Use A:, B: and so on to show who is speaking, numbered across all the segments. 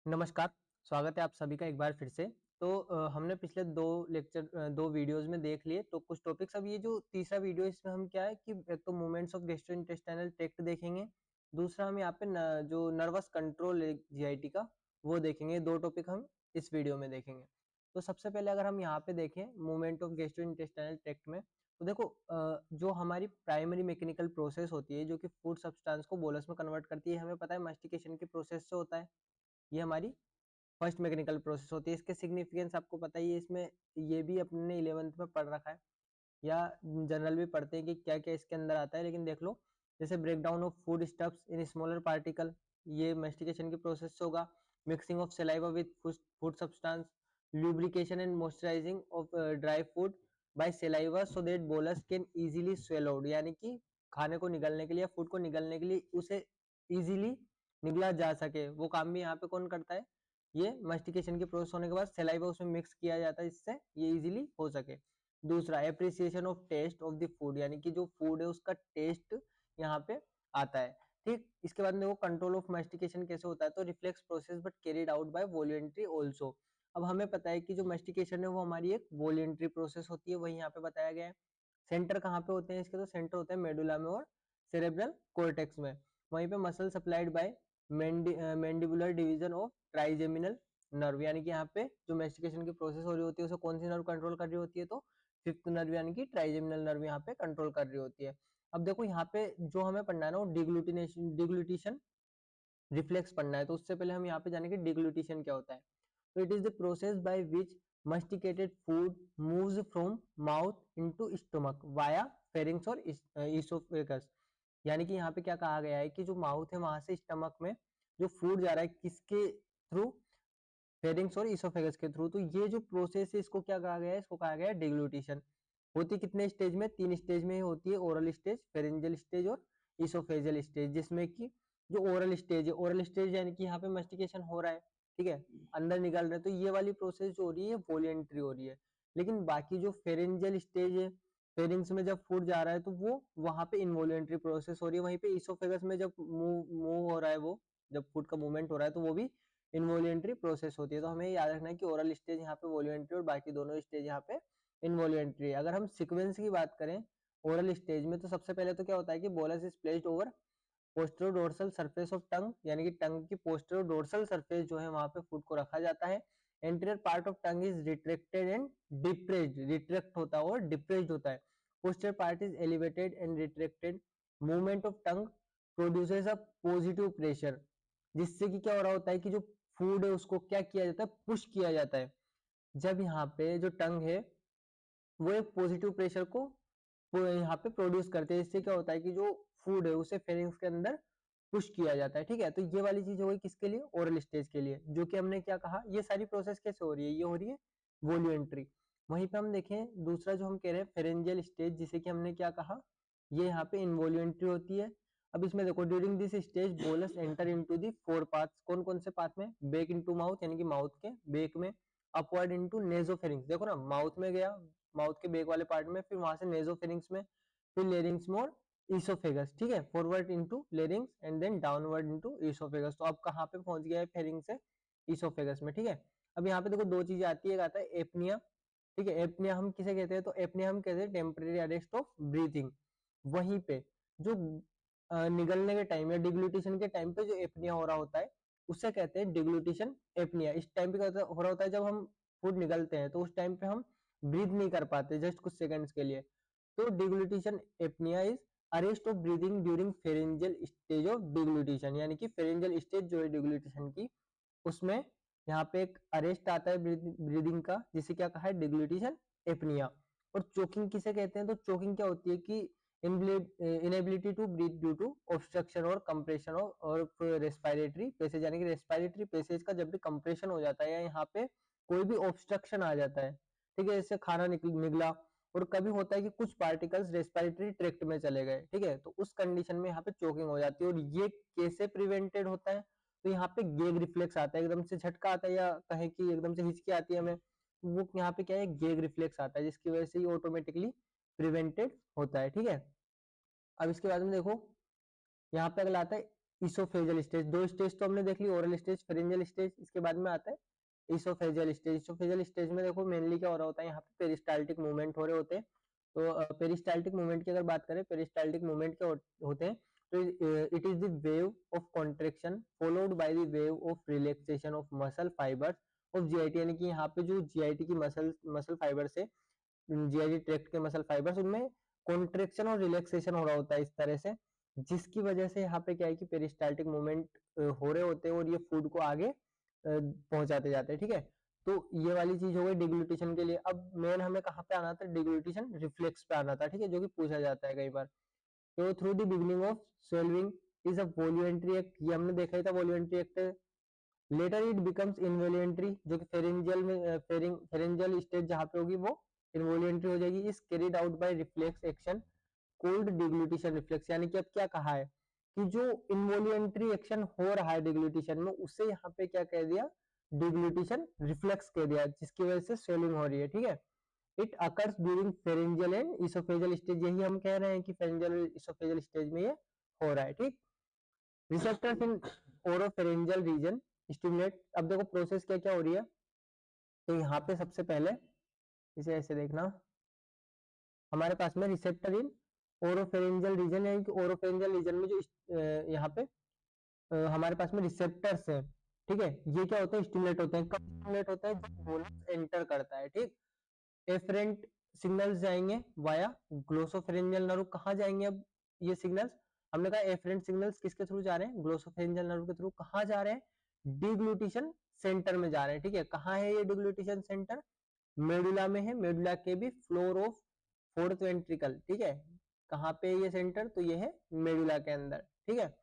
A: नमस्कार, स्वागत है आप सभी का एक बार फिर से। हमने पिछले 2 वीडियोज़ में देख लिए तो कुछ टॉपिक्स। अब ये जो तीसरा वीडियो है इसमें हम क्या है कि एक तो मूवमेंट्स ऑफ गैस्ट्रोइंटेस्टाइनल ट्रैक्ट देखेंगे, दूसरा हम यहाँ पे न जो नर्वस कंट्रोल है जीआईटी का वो देखेंगे। 2 टॉपिक हम इस वीडियो में देखेंगे। तो सबसे पहले अगर हम यहाँ पे देखें मूवमेंट ऑफ गैस्ट्रोइंटेस्टाइनल ट्रैक्ट में, तो देखो जो हमारी प्राइमरी मैकेनिकल प्रोसेस होती है जो कि फूड सब्सटेंस को बोलस में कन्वर्ट करती है, हमें पता है मास्टिकेशन की प्रोसेस से होता है। ये हमारी फर्स्ट मैकेनिकल प्रोसेस होती है। इसके सिग्निफिकेंस आपको पता ही है, इसमें ये भी अपने ने 11th में पढ़ रखा है या जनरल भी पढ़ते हैं कि क्या क्या इसके अंदर आता है। लेकिन देख लो, जैसे break down of food stuffs in smaller particle, ये मेस्टिकेशन की प्रोसेस से होगा। Mixing of saliva with food substance, lubrication and moisturizing of dry food by saliva so that bolus can easily swallowed, यानी कि खाने को निगलने के लिए, फूड को निगलने के लिए उसे इजीली निगला जा सके, वो काम भी यहाँ पे कौन करता है? ये मास्टिकेशन की प्रोसेस होने के बाद सलाइवा उसमें मिक्स किया जाता है जिससे ये इजीली हो सके। दूसरा, appreciation of taste of the food, यानी कि जो फूड है उसका टेस्ट यहाँ पे आता है। ठीक, इसके बाद में देखो कंट्रोल ऑफ मास्टिकेशन कैसे होता है, तो reflex process but carried out bye voluntary also. अब हमें पता है कि जो मास्टिकेशन है वो हमारी एक वॉलंटरी प्रोसेस होती है, वही यहाँ पे बताया गया है। सेंटर कहाँ पे होते हैं इसके, तो सेंटर होते हैं मेडुला में और सेरेब्रल कॉर्टेक्स में। वहीं पे muscle supplied by mandibular division of trigeminal nerve, यानी कि यहाँ पे जो मेस्टिकेशन की प्रोसेस हो रही होती है उसे कौन सी नर्व कंट्रोल कर रही होती है, तो फिफ्थ नर्व यानी कि ट्राइजेमिनल नर्व यहाँ पे कंट्रोल कर रही होती है। अब देखो यहाँ पे जो हमें पढ़ना है ना वो डिग्लूटिशन रिफ्लेक्स पढ़ना है, तो उससे पहले हम यहाँ पे जानेंगे डिग्लूटिशन क्या होता है। तो it is the process by which masticated food moves from mouth into stomach via pharynx और esophagus। यानी कि यहाँ पे क्या कहा गया है कि जो माउथ है वहां से स्टमक में जो फूड जा रहा है किसके थ्रू, फेरिंग्स और इसोफेगस के थ्रू। तो ये जो प्रोसेस है इसको क्या कहा गया है, इसको कहा गया है डिग्लूटिशन। होती कितने स्टेज में, 3 स्टेज में ही होती है, ओरल स्टेज, फेरेंजियल स्टेज और इसोफेजियल स्टेज। जिसमें कि जो ओरल स्टेज है, ओरल स्टेज यानी कि यहाँ पे मास्टिकेशन हो रहा है, ठीक है, अंदर निकल रहा है, तो ये वाली प्रोसेस जो हो रही है वॉलेंट्री हो रही है। लेकिन बाकी जो फेरेंजियल स्टेज है, फेरिंग्स में जब फूड जा रहा है तो वो वहां पे इनवॉलेंट्री प्रोसेस हो रही है। वहीं पे इसोफेगस में जब मूव मूव हो रहा है, वो जब फूड का मूवमेंट हो रहा है तो वो भी इनवॉलेंट्री प्रोसेस होती है। तो हमें याद रखना है कि ओरल स्टेज यहाँ पे वॉलेंट्री और बाकी दोनों स्टेज यहाँ पे इनवॉलेंट्री। अगर हम सीक्वेंस की बात करें ओरल स्टेज में, तो सबसे पहले तो क्या होता है कि bolus is placed over postero dorsal surface of tongue, यानी कि टंग की पोस्टेरो डोर्सल सरफेस जो है वहां पे फूड को रखा जाता है। Anterior part of tongue is retracted and depressed, retract होता है और डिप्रेस्ड होता है। Posterior part is elevated and retracted. Movement of tongue produces a positive pressure, जिससे कि क्या हो रहा होता है कि जो फूड है उसको क्या किया जाता है, पुश किया जाता है। जब यहाँ पे जो टंग है वो एक पॉजिटिव प्रेशर को वो यहाँ पे प्रोड्यूस करते हैं, इससे क्या होता है कि जो फूड है उसे फेरिंग्स के अंदर पुश किया जाता है। ठीक है, तो ये वाली चीज हो गई किसके लिए, ओरल स्टेज के लिए, जो कि हमने क्या कहा, ये सारी प्रोसेस कैसे हो रही है, ये हो रही है वॉल्यूमेंट्री। वहीं पे हम देखें दूसरा जो हम कह रहे हैं फेरेंजियल स्टेज, जिसे कि हमने क्या कहा, ये यहाँ पे इनवॉल्यूमेंट्री होती है। अब इसमें देखो during this stage bolus enter into the 4 paths, कौन कौन से पाथ में, बेक इनटू माउथ यानी कि माउथ के बेक में, अपवर्ड इनटू नेजोफेरिंग्स, देखो ना माउथ में गया, माउथ के बेक वाले पार्ट में, फिर वहां से नेजोफेरिंग्स में, फिर लेरिंग्स में और इसोफेगस। ठीक है, forward into larynx and then downward into oesophagus. तो अब कहाँ पे पहुंच गया है, फेरिंग से इसोफेगस में। ठीक है, अब यहाँ पे देखो दो चीजें आती है, एक आता है एपनिया। ठीक है, एपनिया हम किसे कहते हैं, तो एपनिया हम कहते हैं टेम्परेरी अरेस्ट ऑफ ब्रीथिंग। वहीं पे जो निगलने के टाइम या डिग्लूटेशन के टाइम पे जो एपनिया हो रहा होता है उससे कहते हैं डिग्लूटेशन एपनिया। इस टाइम पे क्या हो रहा होता है, जब हम फूड निगलते हैं तो उस टाइम पे हम ब्रीथ नहीं कर पाते जस्ट कुछ सेकंड्स के लिए। तो deglutition apnoea is arrest of breathing during pharyngeal stage of deglutition, यानी कि फेरेंजियल स्टेज जो है डिग्लूटेशन की, उसमें यहाँ पे एक अरेस्ट आता है ब्रीदिंग का, जिसे क्या कहा है, डिग्लूटेशन एपनिया। और चोकिंग किसे कहते हैं, तो चोकिंग क्या होती है कि inability to breathe due to obstruction और कंप्रेशन और रेस्पिरेटरी पैसेज, यानी कि रेस्पिरेटरी पैसेज का जब भी कंप्रेशन हो जाता है या यहाँ पे कोई भी ऑब्स्ट्रक्शन आ जाता है, ठीक है, जैसे खाना निकला, और कभी होता है कि कुछ पार्टिकल्स रेस्पिरेटरी ट्रैक्ट में चले गए, ठीक है, तो उस कंडीशन में यहाँ पे चोकिंग हो जाती है। और ये कैसे प्रिवेंटेड होता है, तो यहाँ पे गेग रिफ्लेक्स आता है, एकदम से झटका आता है या कहें कि एकदम से हिचकी आती है हमें, वो यहाँ पे क्या है, गेग रिफ्लेक्स आता है, जिसकी वजह से ये ऑटोमेटिकली प्रिवेंटेड होता है। ठीक है, अब इसके बाद में देखो यहाँ पे अगला आता है इसोफेजियल स्टेज, दो स्टेज तो हमने देख ली, ओरल स्टेज, फेरेंजियल स्टेज, इसके बाद में आता है इसोफेजियल स्टेज। इसोफेजियल स्टेज में देखो मेनली क्या हो रहा होता है, यहाँ पे पेरिस्टाल्टिक मूवमेंट हो रहे होते हैं। तो पेरिस्टाल्टिक मूवमेंट की अगर बात करें, पेरिस्टाल्टिक मूवमेंट क्या होते हैं, तो it is the wave of contraction followed by the wave of relaxation of muscle fibres of GIT, यानी कि यहाँ पे जो जीआईटी की मसल मसल फाइबर्स है, जीआईटी ट्रैक्ट के मसल फाइबर्स, उनमें कॉन्ट्रेक्शन और रिलैक्सेशन हो रहा होता है इस तरह से, जिसकी वजह से यहाँ पे क्या है कि पेरिस्टाल्टिक मूवमेंट हो रहे होते हैं और ये फूड को आगे पहुंचाते जाते हैं, ठीक है। तो ये वाली चीज हो गई डिग्लूटिशन के लिए। अब मेन हमें कहाँ पे आना था, डिग्लूटिशन रिफ्लेक्स पे आना था, ठीक है, जो कि पूछा जाता है कई बार। तो through the beginning of swallowing is a voluntary act, ये हमने देखा ही था, voluntary act. Later it becomes involuntary, जो कि फेरेंजियल में फेरेंजियल स्टेज जहाँ पे होगी वो इनवॉल्यूंटरी हो जाएगी। Is carried out by reflex action called deglutition reflex, यानी कि अब क्या कहा है कि जो इनवॉल्यूंटरी एक्शन हो रहा है डिग्लूटिशन में, उसे यहाँ पे क्या कह दिया, डिग्लूटिशन रिफ्लेक्स कह दिया, जिसकी वजह से स्वेलिंग हो रही है, ठीक है। It occurs during pharyngeal and oesophageal stage, यही हम कह रहे हैं कि फेरेंजियल इसोफेजियल स्टेज में ये हो रहा है, ठीक। रिसेप्टर्स इन ओरोफेरेंजियल रीजन स्टिमुलेट, अब देखो प्रोसेस क्या क्या हो रही है। तो यहाँ पे सबसे पहले इसे ऐसे देखना, हमारे पास में रिसेप्टर इन ओरोफेरेंजियल रीजन, यानी कि ओरोफेरेंजियल रीजन में जो यहाँ पे हमारे पास में रिसेप्टर्स है, ठीक है, ये क्या होता है, स्टिमुलेट होते हैं। कब स्टिमुलेट होता है, जब बोलस एंटर करता है, ठीक। एफरेंट सिग्नल्स जाएंगे वाया ग्लोसोफेरेंजियल नर्व, कहाँ जाएंगे अब ये सिग्नल्स, हमने कहा एफरेंट सिग्नल्स किसके थ्रू जा रहे हैं, ग्लोसोफेरेंजियल नर्व के थ्रू, कहाँ जा रहे हैं, डिग्लूटिशन सेंटर में जा रहे हैं, ठीक है। कहाँ है ये डिग्लूटिशन सेंटर, मेडुला में है, मेडुला के भी फ्लोर ऑफ फोर्थ वेंट्रिकल, ठीक है। कहाँ पे ये सेंटर, तो ये है मेडुला के अंदर, ठीक है।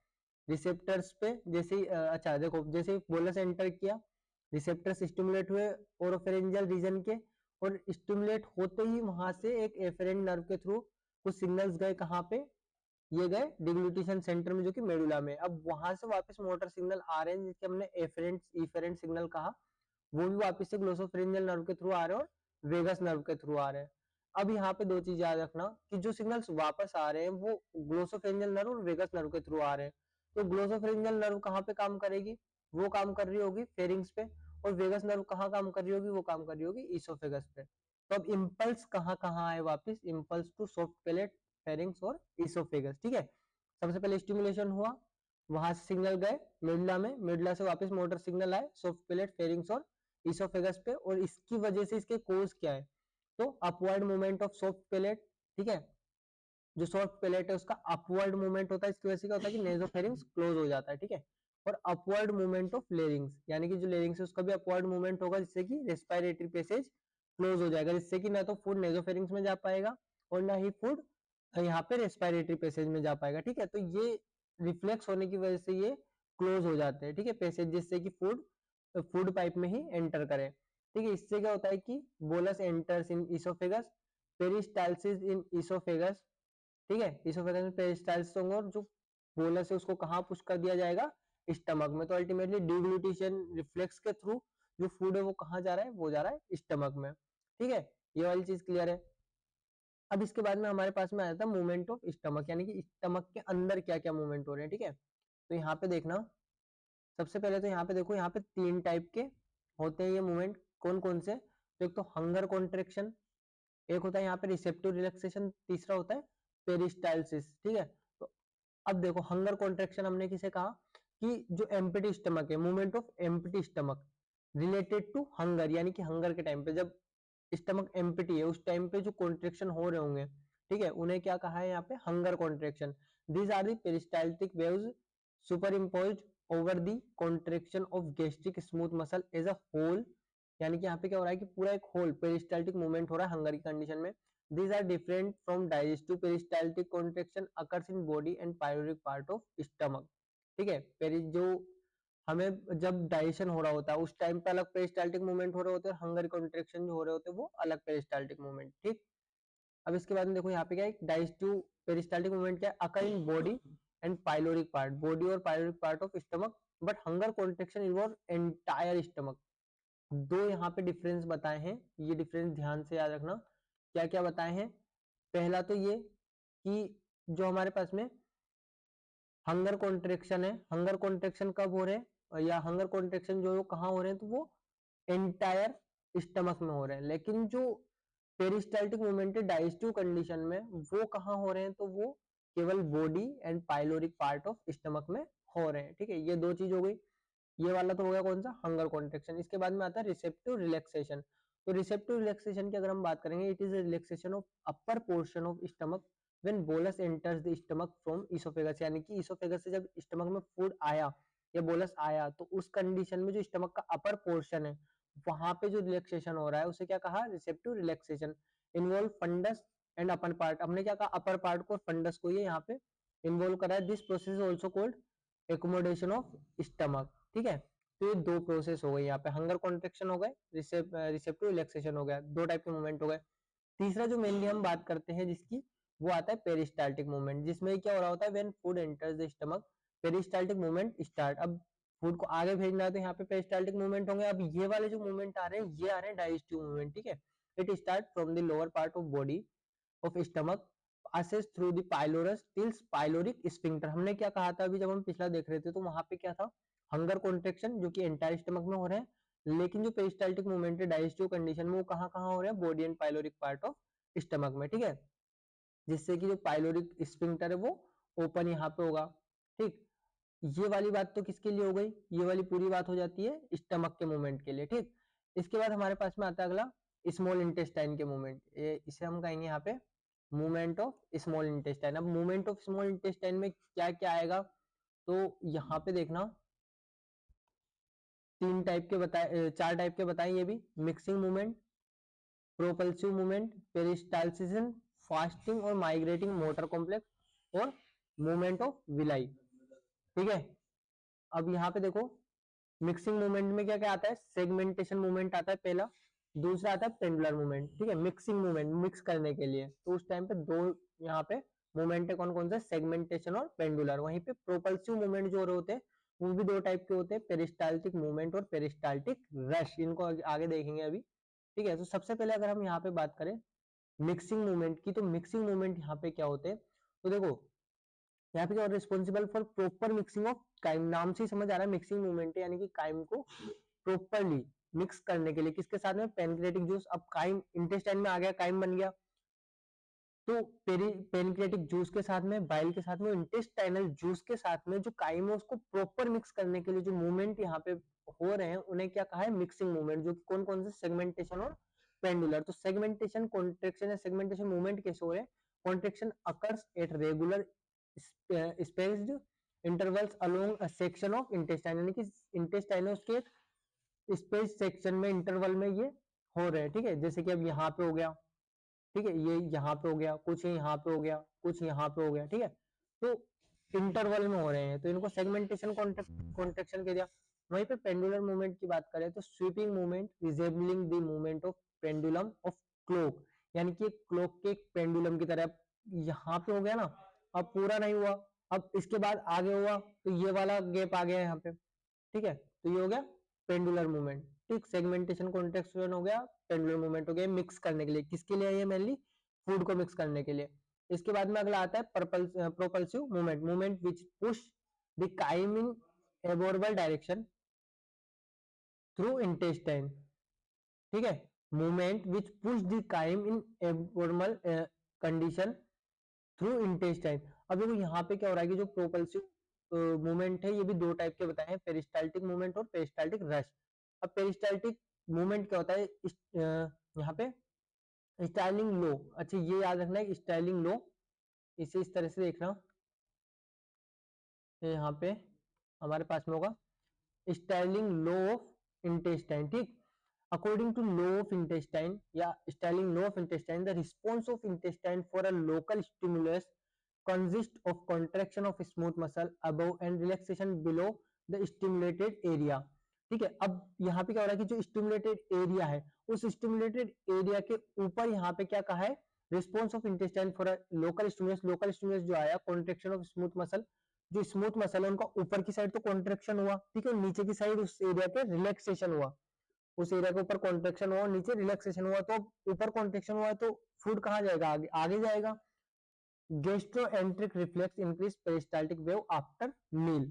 A: रिसेप्टर्स पे जैसे ही अच्छा देखो, जैसे ही बोलस एंटर किया, रिसेप्टर्स स्टिमुलेट हुए ओरोफेरेंजियल रीजन के, और स्टिमुलेट होते ही वहां से एक एफरेंट नर्व के थ्रू कुछ सिग्नल्स गए, कहाँ पे, ये गए डिग्लूटिशन सेंटर में, जो कि मेडुला में। अब वहां से वापस मोटर सिग्नल आ रहे हैं, जिसके हमने एफरेंट इफेरेंट सिग्नल कहा, वो भी वापस से ग्लोसोफेरेंजियल नर्व के थ्रू आ रहे हैं और वेगस नर्व के थ्रू आ रहे हैं। अब यहाँ पे दो चीज याद रखना कि जो सिग्नल्स वापस आ रहे हैं वो ग्लोसोफेरेंजियल नर्व और वेगस नर्व के थ्रू आ रहे हैं। तो ग्लोसोफेरेंजियल नर्व कहाँ पे काम करेगी, वो काम कर रही होगी फेरिंग्स पे, और वेगस नर्व कहाँ काम कर रही होगी, वो काम कर रही होगी इसोफेगस पे। तो अब इम्पल्स कहाँ कहाँ आए वापस, impulse to soft palate, pharynx और इसोफेगस, ठीक है। सबसे पहले स्टिमुलेशन हुआ, वहां से सिग्नल गए मिडला में, मिडला से वापस मोटर सिग्नल आए सॉफ्ट पैलेट, फेरिंग्स और इसोफेगस पे, और इसकी वजह से इसके कोज क्या है, तो upward movement of soft palate, ठीक है। जो सॉफ्ट पैलेट है उसका अपवर्ड मूवमेंट होता है, इसकी वजह से क्या होता है कि नेसोफेरिंग्स क्लोज हो जाता है, ठीक है। और अपवर्ड मूवमेंट ऑफ लेरिंग्स, यानी कि जो लेरिंग्स है उसका भी अपवर्ड मूवमेंट होगा, जिससे कि रेस्पिरेटरी पैसेज क्लोज हो जाएगा, जिससे कि ना तो फूड नेसोफेरिंग्स में जा पाएगा और ना ही फूड यहाँ पे रेस्पिरेटरी पैसेज में जा पाएगा, ठीक है। तो ये रिफ्लेक्स होने की वजह से ये क्लोज हो जाते हैं, ठीक है, पैसेज, जिससे कि फूड फूड पाइप में ही एंटर करे, ठीक है। इससे क्या होता है कि bolus enters in oesophagus, peristalsis in oesophagus, ठीक है। इसोफेगस में पेरिस्टाल्सिस होंगे और जो बोलस है उसको कहाँ पुश कर दिया जाएगा, स्टमक में। तो अल्टीमेटली डिग्लूटिशन रिफ्लेक्स के थ्रू जो फूड है वो कहाँ जा रहा है, वो जा रहा है स्टमक में, ठीक है। ये वाली चीज क्लियर है। अब इसके बाद में हमारे पास में आया था मूवमेंट ऑफ स्टमक, यानी कि स्टमक के अंदर क्या क्या मूवमेंट हो रहे हैं, ठीक है। तो यहाँ पे देखना, सबसे पहले तो यहाँ पे देखो, यहाँ पे तीन टाइप के होते हैं ये मूवमेंट, कौन कौन से, तो एक तो हंगर कॉन्ट्रेक्शन, एक होता है यहाँ पे रिसेप्टिव रिलैक्सेशन, तीसरा होता है पेरिस्टाल्सिस, ठीक है। तो अब देखो हंगर कॉन्ट्रेक्शन हमने किसे कहा, कि जो एम्प्टी स्टमक है, movement of empty stomach related to hunger, यानी कि हंगर के टाइम पे जब स्टमक एम्प्टी है उस टाइम पे जो कॉन्ट्रेक्शन हो रहे होंगे, ठीक है, उन्हें क्या कहा है यहाँ पे, hunger contraction. These are the peristaltic waves superimposed over the contraction of gastric smooth muscle as a whole, यानी कि यहाँ पे क्या हो रहा है कि पूरा एक होल पेरिस्टाल्टिक मूवमेंट हो रहा है हंगर की कंडीशन में। These are different from digestive peristaltic contraction occurs in body and pyloric part of stomach, ठीक है। पेरिस जो हमें जब डाइजेशन हो रहा होता है उस टाइम पे अलग पेरिस्टाल्टिक मूवमेंट हो रहे होते हैं, हंगर कॉन्ट्रेक्शन जो हो रहे होते हैं वो अलग पेरिस्टाल्टिक मूवमेंट, ठीक। अब इसके बाद में देखो यहाँ पे क्या है, डाइजेस्टिव पेरिस्टाल्टिक मूवमेंट क्या है, occur in body and pyloric part, body और pyloric part of stomach, but hunger contraction involve entire stomach. दो यहाँ पे डिफरेंस बताए हैं, ये डिफरेंस ध्यान से याद रखना। क्या क्या बताए हैं, पहला तो ये कि जो हमारे पास में हंगर कॉन्ट्रेक्शन है। हंगर कॉन्ट्रेक्शन कब हो रहे हैं, या हंगर कॉन्ट्रेक्शन जो कहाँ हो रहे हैं, तो वो एंटायर स्टमक में हो रहे हैं। लेकिन जो पेरिस्टाल्टिक मूवमेंट है डाइजेस्टिव कंडीशन में, वो कहाँ हो रहे हैं, तो वो केवल body and pyloric part of stomach में हो रहे हैं। ठीक है, ये दो चीज हो गई। ये वाला तो हो गया कौन सा, हंगर कॉन्ट्रेक्शन। इसके बाद में आता है रिसेप्टिव रिलैक्सेशन। तो रिसेप्टिव रिलैक्सेशन की अगर हम बात करेंगे, it is relaxation of upper portion of stomach when bolus enters the stomach from oesophagus. यानी कि इसोफेगस से जब स्टमक में फूड आया या बोलस आया, तो उस कंडीशन में जो स्टमक का अपर पोर्शन है, वहां पे जो रिलैक्सेशन हो रहा है, उसे क्या कहा, receptive relaxation. Involve fundus and upper part. हमने क्या कहा, अपर पार्ट को, फंडस को ये यहाँ पे इन्वॉल्व करा है। This process is also called accommodation of stomach. ठीक है, तो ये दो प्रोसेस हो गए यहाँ पे, हंगर कॉन्ट्रेक्शन हो गए, रिसेप्टिव रिलैक्सेशन हो गया, दो टाइप के मूवमेंट हो गए। तीसरा जो मेनली हम बात करते हैं जिसकी, वो आता है पेरिस्टाल्टिक मूवमेंट, जिसमें क्या हो रहा होता है, when food enters the stomach, peristaltic movement start. अब फूड को आगे भेजना है तो यहाँ पे पेरिस्टाल्टिक मूवमेंट होंगे। अब ये वाले जो मूवमेंट आ रहे हैं, ये आ रहे हैं डाइजेस्टिव मूवमेंट। ठीक है, it start from the lower part of body of stomach, passes through the pylorus till pyloric sphincter। हमने क्या कहा था अभी जब हम पिछला देख रहे थे, तो वहां पे क्या था, हंगर कॉन्ट्रेक्शन जो कि एंटायर स्टमक में हो रहे हैं। लेकिन जो पेरिस्टाल्टिक मूवमेंट है डाइजेस्टिव कंडीशन में, वो कहाँ कहाँ हो रहे हैं, body and pyloric part of stomach में। ठीक है, जिससे कि जो पाइलोरिक स्फिंक्टर है वो ओपन यहाँ पे होगा। ठीक, ये वाली बात तो किसके लिए हो गई, ये वाली पूरी बात हो जाती है स्टमक के मूवमेंट के लिए। ठीक, इसके बाद हमारे पास में आता है अगला स्मॉल इंटेस्टाइन के मूवमेंट। इसे हम कहेंगे यहाँ पे मूवमेंट ऑफ स्मॉल इंटेस्टाइन। अब मूवमेंट ऑफ स्मॉल इंटेस्टाइन में क्या क्या आएगा, तो यहाँ पे देखना, तीन टाइप के बताए, चार टाइप के बताए ये भी, mixing movement, propulsive movement, peristalsis, fasting और माइग्रेटिंग मोटर कॉम्प्लेक्स, और मूवमेंट ऑफ विलाई। ठीक है, अब यहाँ पे देखो, मिक्सिंग मूवमेंट में क्या क्या आता है, सेगमेंटेशन मूवमेंट आता है पहला, दूसरा आता है पेंडुलर मूवमेंट। ठीक है, मिक्सिंग मूवमेंट, मिक्स करने के लिए, तो उस टाइम पे दो यहाँ पे मूवमेंट है, कौन कौन से, सेगमेंटेशन और पेंडुलर। वहीं पे प्रोपल्सिव मूवमेंट जो होते हैं, वो भी दो टाइप के होते हैं, पेरिस्टाल्टिक मूवमेंट और पेरिस्टाल्टिक रश। इनको आगे देखेंगे अभी। ठीक है, तो सबसे पहले अगर हम यहाँ पे बात करें मिक्सिंग मूवमेंट की, तो मिक्सिंग मूवमेंट यहाँ पे क्या होते हैं, तो देखो यहाँ पे क्या, responsible for proper mixing of chyme. नाम से ही समझ आ रहा है मिक्सिंग मूवमेंट है, यानी कि काइम को प्रॉपरली मिक्स करने के लिए, किसके साथ में, पेनक्रियाटिक जूस। अब काइम इंटेस्टाइन में आ गया, काइम बन गया, तो पेनक्रियाटिक जूस के साथ में, बाइल के साथ में, इंटेस्टाइनल जूस के साथ में जो काइम है उसको प्रॉपर मिक्स करने के लिए जो मूवमेंट यहाँ पे हो रहे हैं, उन्हें क्या कहा है, मिक्सिंग मूवमेंट। जो कौन कौन से, सेगमेंटेशन और पेंडुलर। तो सेगमेंटेशन कॉन्ट्रेक्शन या सेगमेंटेशन मूवमेंट कैसे हो रहे हैं, contraction occurs at regular spaced intervals along a section of intestine, यानी कि इंटेस्टाइनस के स्पेस सेक्शन में, इंटरवल में ये हो रहे हैं। ठीक है, जैसे कि अब यहाँ पे हो गया, ठीक है, ये यहाँ पे हो गया, कुछ यहाँ पे हो गया, कुछ यहाँ पे हो गया। ठीक है, तो इंटरवल में हो रहे हैं, तो इनको सेगमेंटेशन कॉन्ट्रेक्शन कह दिया। वहीं पे पेंडुलर मूवमेंट की बात करें, तो sweeping movement resembling the movement of pendulum of clock, यानी कि क्लॉक के पेंडुलम की तरह। यहाँ पे हो गया ना, अब पूरा नहीं हुआ, अब इसके बाद आगे हुआ, तो ये वाला गैप आ गया यहाँ पे। ठीक है, तो ये हो गया पेंडुलर मूवमेंट। ठीक, सेगमेंटेशन कॉन्ट्रेक्शन हो गया, पेंडुलर मूवमेंट हो गया, मिक्स करने के लिए, किसके लिए ये मेनली, फूड को मिक्स करने के लिए। इसके बाद में अगला आता है propulsive movement, movement which push the chyme in aboral direction through intestine. ठीक है, movement which push the chyme in abnormal condition through intestine. अब देखो यहाँ पे क्या हो रहा है कि जो प्रोपल्सिव मूवमेंट है, ये भी दो टाइप के बताए हैं, पेरिस्टाल्टिक मूवमेंट और पेरिस्टाल्टिक रश। अब पेरिस्टाल्टिक मूवमेंट क्या होता है, यहाँ पे स्टाइलिंग लो, अच्छा ये याद रखना है, स्टाइलिंग लो, इसे इस तरह से देखना, यहाँ पे हमारे पास में होगा स्टाइलिंग लो ऑफ इंटेस्टाइन। ठीक, according to law of intestine या Starling law of intestine, the response of intestine for a local stimulus consist of contraction of smooth muscle above and relaxation below the stimulated area। ठीक है, अब यहाँ पे क्या हो रहा है कि जो स्टिमुलेटेड एरिया है, उस स्टिमुलेटेड एरिया के ऊपर यहाँ पे क्या कहा है, response of intestine for a local stimulus. Local stimulus जो आया, कॉन्ट्रेक्शन ऑफ स्मूथ मसल, जो स्मूथ मसल है उनका ऊपर की साइड तो कॉन्ट्रेक्शन हुआ, ठीक है, नीचे की साइड उस एरिया के रिलैक्सेशन हुआ, उस एरिया के ऊपर कॉन्ट्रेक्शन हुआ, नीचे रिलैक्सेशन हुआ। तो ऊपर कॉन्ट्रेक्शन हुआ तो फूड कहाँ जाएगा, आगे आगे जाएगा, gastroenteric reflex increase peristaltic wave after meal.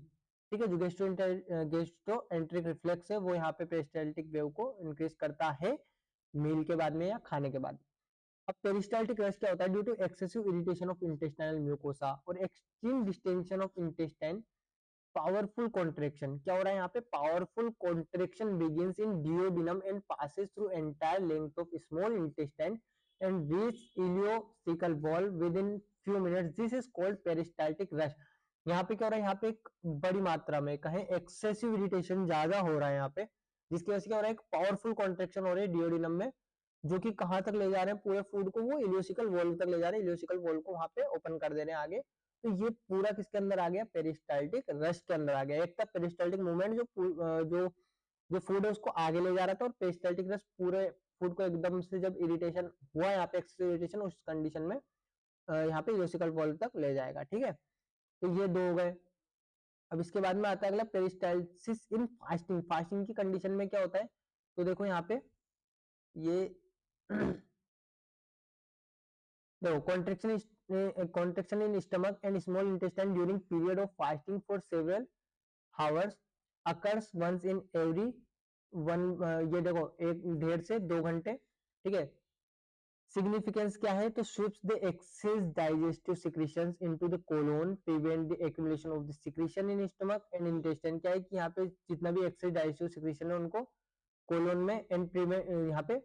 A: ठीक है, जो गेस्ट्रोएंट्रिक रिफ्लेक्स है वो यहाँ पे पेरिस्टाल्टिक वेव को इंक्रीज करता है मील के बाद में या खाने के बाद। अब पेरिस्टाल्टिक रश क्या होता है? Due to excessive irritation of intestinal mucosa और extreme distension of intestine, powerful contraction. क्या हो रहा है यहाँ पे? Powerful contraction begins in duodenum and passes through entire length of small intestine and reach ileocaecal wall within few minutes, this is called peristaltic rush. यहाँ पे क्या हो रहा है? यहाँ पे एक बड़ी मात्रा में कहें एक्सेसिव इरिटेशन ज्यादा हो रहा है यहाँ पे, जिसकी वजह से क्या हो रहा है? एक पावरफुल कॉन्ट्रेक्शन हो रही है डियोडिनम में, जो कि कहाँ तक ले जा रहे हैं? पूरे फूड को वो इलियोसिकल वॉल तक ले जा रहे हैं, इलियोसिकल वॉल को वहां पे ओपन कर दे रहे हैं आगे। तो ये पूरा किसके अंदर आ गया? पेरिस्टाल्टिक रश के अंदर आ गया। एक था पेरिस्टाल्टिक मूवमेंट जो जो फूड है उसको आगे ले जा रहा था, और पेरिस्टाल्टिक रश पूरे फूड को एकदम से जब इरिटेशन हुआ यहाँ पे, एक्सेसिव इरिटेशन, उस कंडीशन में यहाँ पे इलियोसिकल वॉल तक ले जाएगा। ठीक है, तो ये दो हो गए। अब इसके बाद में आता है अगला पेरिस्टाल्सिस इन फास्टिंग। फास्टिंग की कंडीशन में क्या होता है? तो देखो यहाँ पे ये देखो, contraction in stomach and small intestine during period of fasting for several hours occurs once in every one. ये देखो, 1.5 से 2 घंटे। ठीक है, सिग्निफिकेंस क्या है? तो sweeps the excess digestive secretions into the colon, prevent the accumulation of the secretion in stomach and intestine. क्या है कि यहाँ पे जितना भी एक्सेस डाइजेस्टिव सिक्रीशन है उनको कोलोन में एंड प्रिवेंट यहाँ पे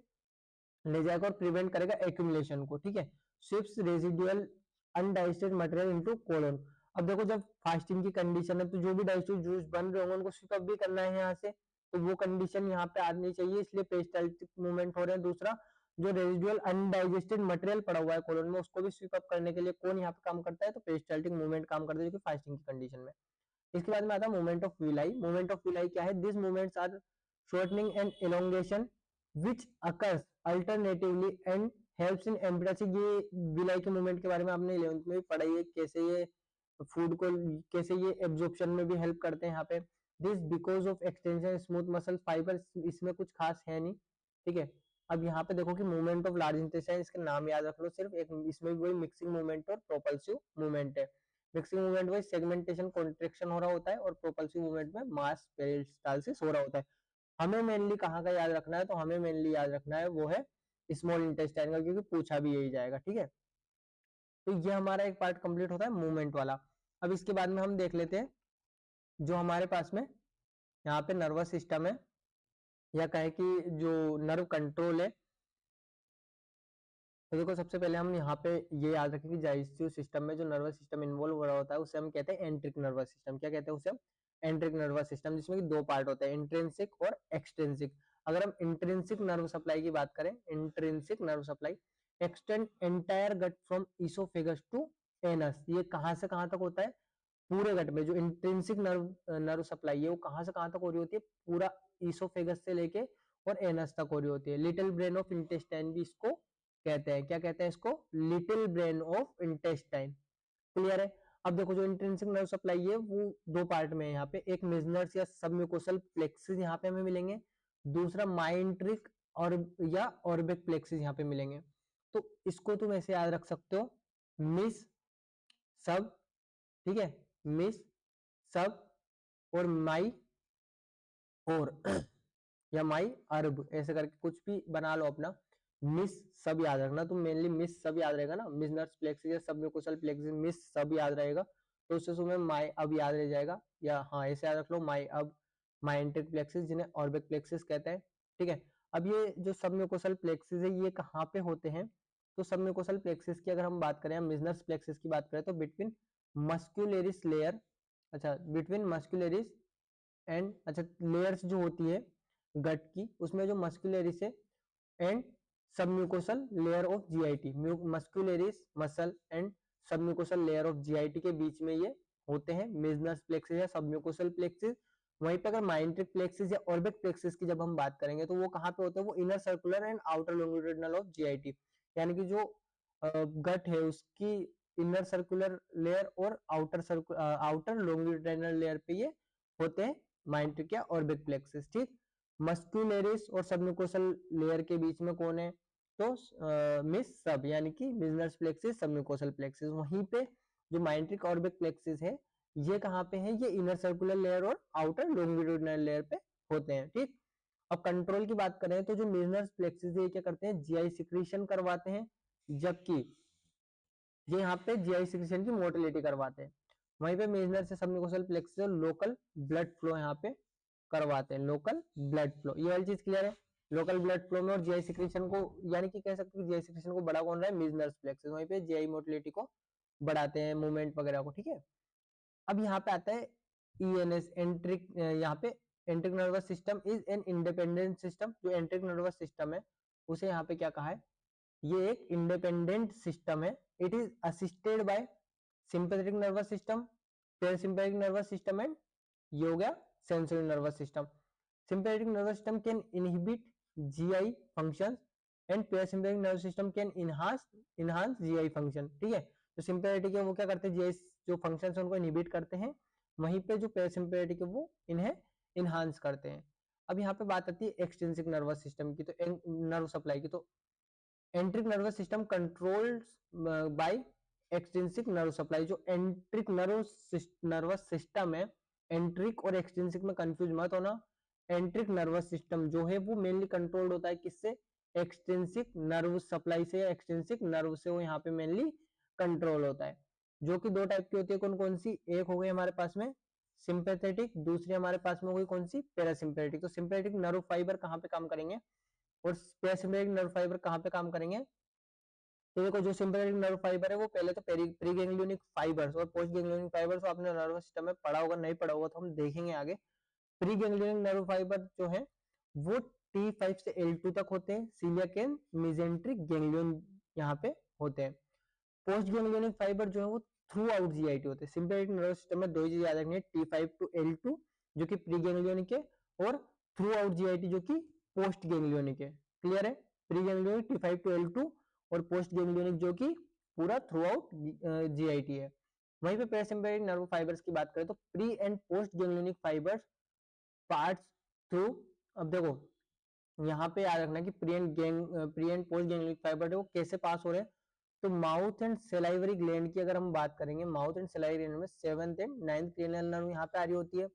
A: ले जाएगा और प्रिवेंट करेगा एक्यूमुलेशन को। ठीक है, sweeps residual undigested material into colon. अब देखो, जब फास्टिंग की कंडीशन है तो जो भी डाइजेस्टिव जूस बन रहे होंगे उनको स्वीप अप भी करना है यहाँ से, तो वो कंडीशन यहाँ पे आनी चाहिए, इसलिए पेरिस्टाल्टिक मूवमेंट हो रहे हैं। दूसरा, जो रेजिडुअल अनडाइजेस्टेड मटेरियल पड़ा हुआ है कोलोन में उसको भी स्वीप अप करने के लिए कौन यहाँ पे काम करता है? तो पेरिस्टाल्टिक मूवमेंट काम करता है, जो कि फास्टिंग की कंडीशन में। इसके बाद में आता है movement of villi. Movement of villi क्या है? This movements are shortening and elongation which occurs alternatively and helps in embracing. ये विलाई के मूवमेंट के बारे में आपने 11th में भी पढ़ा है, कैसे ये फूड को, कैसे ये एब्जॉर्प्शन में भी हेल्प करते हैं यहाँ पे। This because of extension smooth muscle fibre, इसमें कुछ खास है नहीं। ठीक है, अब यहाँ पे देखो कि मूवमेंट ऑफ लार्ज इंटेस्टाइन, इसके नाम याद रख लो सिर्फ एक, इसमें भी वही मिक्सिंग मूवमेंट और प्रोपल्सिव मूवमेंट है। मिक्सिंग मूवमेंट में सेगमेंटेशन कॉन्ट्रेक्शन हो रहा होता है, और प्रोपल्सिव मूवमेंट में मास पेरिस्टाल्सिस हो रहा होता है। हमें मेनली कहाँ का याद रखना है? तो हमें मेनली याद रखना है वो है स्मॉल इंटेस्टाइन का, क्योंकि पूछा भी यही जाएगा। ठीक है, तो ये हमारा एक पार्ट कंप्लीट होता है मूवमेंट वाला। अब इसके बाद में हम देख लेते हैं जो हमारे पास में यहाँ पे नर्वस सिस्टम है, या कहे कि जो नर्व कंट्रोल है। तो देखो, सबसे पहले हम यहाँ पे ये याद रखें कि डाइजेस्टिव सिस्टम में जो नर्वस सिस्टम इन्वॉल्व हो रहा होता है उसे हम कहते हैं एंट्रिक नर्वस सिस्टम। क्या कहते हैं उसे हम? एंट्रिक नर्वस सिस्टम, जिसमें कि दो पार्ट होते हैं, इंट्रिंसिक और एक्सट्रिंसिक। अगर हम इंट्रिंसिक नर्व सप्लाई की बात करें, intrinsic nerve supply extend entire gut from oesophagus to anus. ये कहाँ से कहाँ तक होता है? पूरे गट में। जो इंट्रिंसिक नर्व सप्लाई है वो कहाँ से कहाँ तक हो रही होती है? पूरा इसोफेगस से लेके और एनस तक हो रही होती है। लिटिल ब्रेन ऑफ इंटेस्टाइन भी इसको कहते हैं। क्या कहते हैं इसको? Little brain of intestine. Clear है? अब देखो, जो इंट्रिंसिक नर्व सप्लाई है वो दो पार्ट में है यहाँ पे। एक मेजनर्स या सबम्यूकोसल प्लेक्सिस यहाँ पे हमें मिलेंगे, दूसरा माइंट्रिक और या ऑर्बिक प्लेक्सिस यहाँ पे मिलेंगे। तो इसको तुम ऐसे याद रख सकते हो, मिस सब। ठीक है, मिस सब और माई और या माई अर्ब, ऐसे करके कुछ भी बना लो अपना। मिस सब याद रखना तुम, मेनली मिस सब याद रहेगा ना, मिसनर्स प्लेक्सिस या सबम्यूकोसल प्लेक्सिस, मिस सब याद रहेगा, तो उससे तुम्हें माई अब याद रह जाएगा। या हाँ, ऐसे याद रख लो, माई अब, माइंट्रिक प्लेक्सिस, जिन्हें ऑर्बिक प्लेक्सिस कहते हैं। ठीक है, अब ये जो सबम्यूकोसल प्लेक्सिस है ये कहाँ पे होते हैं? तो सबम्यूकोसल प्लेक्सिस की अगर हम बात करें, मिसनर्स प्लेक्सिस की बात करें, तो बिटवीन मस्क्यूलेरिस लेयर, अच्छा बिटवीन मस्क्यूलेरिस एंड, अच्छा लेयर्स जो होती है गट की, उसमें जो मस्क्यूलेरिस है and submucosal layer of GIT, muscularis muscle and submucosal layer of GIT के बीच में ये होते हैं मेजनस प्लेक्सिस या सबम्यूकोसल प्लेक्सिस। वहीं पे अगर माइंट्रिक प्लेक्सिस या ऑर्बिक प्लेक्सिस की जब हम बात करेंगे तो वो कहाँ पे होते हैं? वो inner circular and outer longitudinal of GIT, यानी कि जो गट है उसकी इनर सर्कुलर लेयर और आउटर लॉन्गिट्यूडिनल लेयर पे ये होते हैं माइंट्रिक या ऑर्बिक प्लेक्सिस। ठीक, मस्क्यूलेरिस और सबम्यूकोसल लेयर के बीच में कौन है? तो मिस सब यानी कि मिजनर्स प्लेक्सिस, सबम्यूकोसल प्लेक्सिस। वहीं पे जो माइंट्रिक ऑर्बिक प्लेक्सिस है ये कहाँ पे है, ये इनर सर्कुलर लेयर और आउटर लॉन्गिट्यूडिनल लेयर पे होते हैं। ठीक, अब कंट्रोल की बात करें तो जो मिजनर्स प्लेक्सिस ये क्या करते हैं, जीआई सिक्रीशन करवाते हैं, जबकि ये यहाँ पे जीआई सिक्रीशन की मोटिलिटी करवाते हैं। वहीं पे मेजनर से submucosal plexus local blood flow यहाँ पे करवाते हैं, लोकल ब्लड फ्लो। ये वाली चीज क्लियर है, लोकल ब्लड फ्लो में और जीआई सिक्रीशन को, यानी कि कह सकते हैं जीआई सिक्रीशन को बड़ा कौन रहा है, मेजनर्स प्लेक्सस, वहीं पे जीआई मोटिलिटी को बढ़ाते हैं, मूवमेंट वगैरह को। ठीक है, अब यहाँ पे आता है ईएनएस एंट्रिक, यहाँ पे एंट्रिक nervous system is an independent system. जो एंट्रिक नर्वस सिस्टम है उसे यहाँ पे क्या कहा है, ये एक इंडिपेंडेंट सिस्टम है। It is assisted by sympathetic nervous system, parasympathetic nervous system and ये हो गया sensory nervous system. Sympathetic nervous system can inhibit GI functions and parasympathetic nervous system can enhance GI function. ठीक है, तो sympathetic है वो क्या करते हैं, जीआई जो फंक्शंस है उनको इनहिबिट करते हैं, वहीं पे जो पैरासिम्पैथेटिक है वो इन्हें इनहांस करते हैं। अब यहाँ पे बात आती है एक्सट्रिंसिक नर्वस सिस्टम की, तो नर्व सप्लाई की। तो एंट्रिक nervous system controlled by extrinsic nerve supply. जो एंट्रिक नर्वस सिस्टम है, एंट्रिक और एक्सट्रिंसिक में कंफ्यूज मत होना। एंट्रिक नर्वस सिस्टम जो है वो मेनली कंट्रोल्ड होता है किससे, एक्सट्रिंसिक नर्व सप्लाई से या एक्सट्रिंसिक नर्व से वो यहाँ पे मेनली कंट्रोल होता है। जो कि दो टाइप की होती है, कौन कौन सी, एक हो गई हमारे पास में सिंपैथेटिक, दूसरी हमारे पास में हो गई कौन सी, पैरासिम्पैथेटिक। तो सिंपैथेटिक नर्व फाइबर कहाँ पे काम करेंगे और पैरासिम्पैथेटिक नर्व फाइबर कहाँ पे काम करेंगे। तो देखो जो सिंपैथेटिक नर्व फाइबर है वो पहले तो प्री गैंग्लियोनिक फाइबर्स और पोस्ट गैंग्लियोनिक फाइबर्स आपने नर्वस सिस्टम में पढ़ा होगा, नहीं पढ़ा होगा तो हम देखेंगे आगे। प्री गैंग्लियोनिक नर्व फाइबर जो है वो T5 से L2 तक होते हैं, सीलियक एंड मेसेंट्रिक गैंग्लियन यहाँ पे होते हैं। पोस्ट गैंग्लियोनिक फाइबर जो है वो थ्रू आउट जीआईटी होते हैं। सिंपैथेटिक नर्वस सिस्टम में दो ही चीज याद रखनी है, T5 to L2 जो कि प्री गैंग्लियोनिक है, और थ्रू आउट जीआईटी जो कि पोस्ट गैंग्लियोनिक है। क्लियर है, pre ganglionic T5 to L2 और पोस्ट गैंग्लियोनिक जो कि पूरा थ्रू आउट जीआईटी है। वहीं पे पैरासिम्पैथेटिक नर्व फाइबर्स की बात करें तो pre and post ganglionic fibres parts through, अब देखो यहाँ पे याद रखना कि pre and post ganglionic fibre है वो कैसे पास हो रहे हैं। तो माउथ एंड सेलाइवरी ग्लैंड की अगर हम बात करेंगे, माउथ एंड सेलाइवरी ग्लैंड में 7th and 9th cranial nerve यहाँ पे आ रही होती है।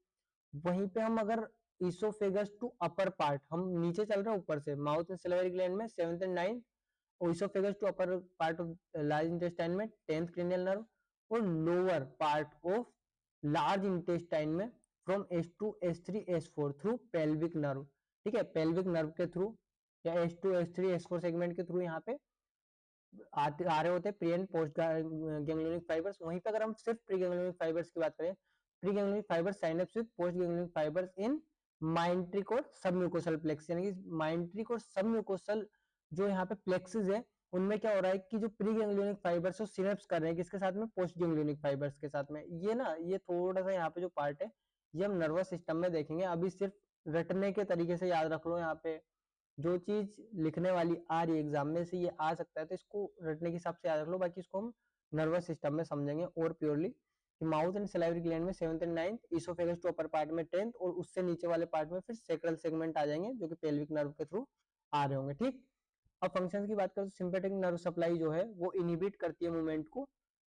A: वहीं पे हम अगर इसोफेगस टू अपर पार्ट, हम नीचे चल रहे हैं ऊपर से, माउथ एंड सेलाइवरी ग्लैंड में 7th एंड 9th, और oesophagus to upper part of large intestine में 10th क्रेनियल नर्व, और lower part of large intestine में from S2 S3 S4 through pelvic nerve. ठीक है, पेल्विक नर्व के through या S2 S3 S4 segment के through यहाँ पे आ रहे होते हैं pre and post ganglionic fibres. वहीं पे अगर हम सिर्फ प्री गैंग्लियोनिक फाइबर्स की बात करें, pre ganglionic fibre synapse with post ganglionic fibres in myenteric और सबम्यूकोसल प्लेक्स, यानी कि माइंट्रिक और सबम्यूकोसल जो यहाँ पे प्लेक्सेस है उनमें क्या हो रहा है कि जो प्री गैंग्लियोनिक फाइबर्स है सिनेप्स कर रहे हैं किसके साथ में, पोस्ट गैंग्लियोनिक फाइबर्स के साथ में। ये ना, ये थोड़ा सा यहाँ पे जो पार्ट है ये हम नर्वस सिस्टम में देखेंगे, अभी सिर्फ रटने के तरीके से याद रख लो। यहाँ पे जो चीज लिखने वाली आ रही है एग्जाम में से ये आ सकता है तो इसको रटने के हिसाब से याद रख लो, बाकी इसको हम नर्वस सिस्टम में समझेंगे और प्योरली कि माउथ एंड सलाइवरी ग्लैंड में 7th and 9th, oesophagus to upper part में 10th, और उससे नीचे वाले पार्ट में फिर सेक्रल सेगमेंट आ जाएंगे जो कि पेल्विक नर्व के थ्रू आ रहे होंगे। ठीक, अब फंक्शंस की बात करें तो सिंपैथेटिक नर्व सप्लाई जो है वो इनहिबिट करती है मूवमेंट को,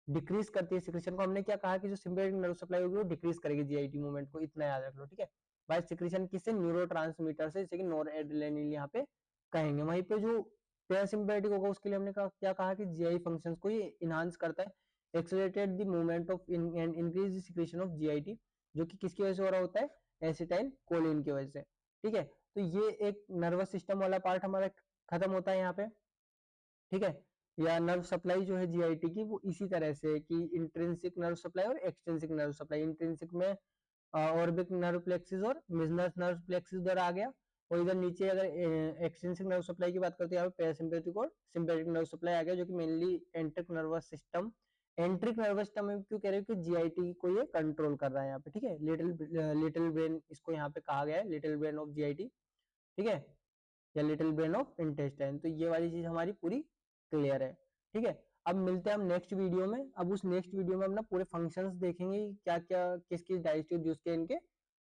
A: डिक्रीज करती है सिक्रीशन को। हमने क्या कहा कि जो सिंपैथेटिक नर्व सप्लाई होगी वो डिक्रीज करेगी जीआईटी मूवमेंट को, इतना याद रख लो। ठीक है, बाय सिक्रीशन किससे, न्यूरोट्रांसमीटर से, जैसे कि नॉरएड्रेनालिन यहाँ पे कहेंगे। वहीं पे जो पैरासिम्पैथेटिक होगा उसके लिए हमने क्या कहा कि जीआई फंक्शंस को ये इनहांस करता है, accelerated the movement of and increase the secretion of GIT, जो कि किसकी वजह से हो रहा होता है, एसिटाइल कोलिन की वजह से। ठीक है, तो ये एक नर्वस सिस्टम वाला पार्ट हमारा खत्म होता है यहाँ पे। ठीक है, या नर्व सप्लाई जो है जीआईटी की वो इसी तरह से कि इंट्रिंसिक नर्व सप्लाई और एक्सट्रिंसिक नर्व सप्लाई। इंट्रिंसिक में ऑर्बिक नर्व प्लेक्सिस और मिजनस नर्व प्लेक्सिस उधर आ गया, और इधर नीचे अगर एक्सट्रिंसिक नर्व सप्लाई की बात करते हैं यहाँ पे पैरासिम्पैथेटिक और सिम्पैथेटिक नर्व सप्लाई आ गया, जो कि mainly एंट्रिक nervous system, एंट्रिक nervous system में क्यों कह रहे हो कि जीआईटी को ये कंट्रोल कर रहा है यहाँ पे। ठीक है, लिटिल ब्रेन इसको यहाँ पे कहा गया है, लिटिल ब्रेन ऑफ जीआईटी। ठीक है, या लिटिल ब्रेन ऑफ इंटेस्टाइन। तो ये वाली चीज हमारी पूरी क्लियर है। ठीक है, अब मिलते हैं हम नेक्स्ट वीडियो में। अब उस नेक्स्ट वीडियो में हम ना पूरे फंक्शंस देखेंगे, क्या क्या किस किस डाइजेस्टिव जूस के इनके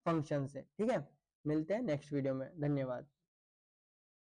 A: फंक्शंस है। ठीक है, मिलते हैं नेक्स्ट वीडियो में, धन्यवाद।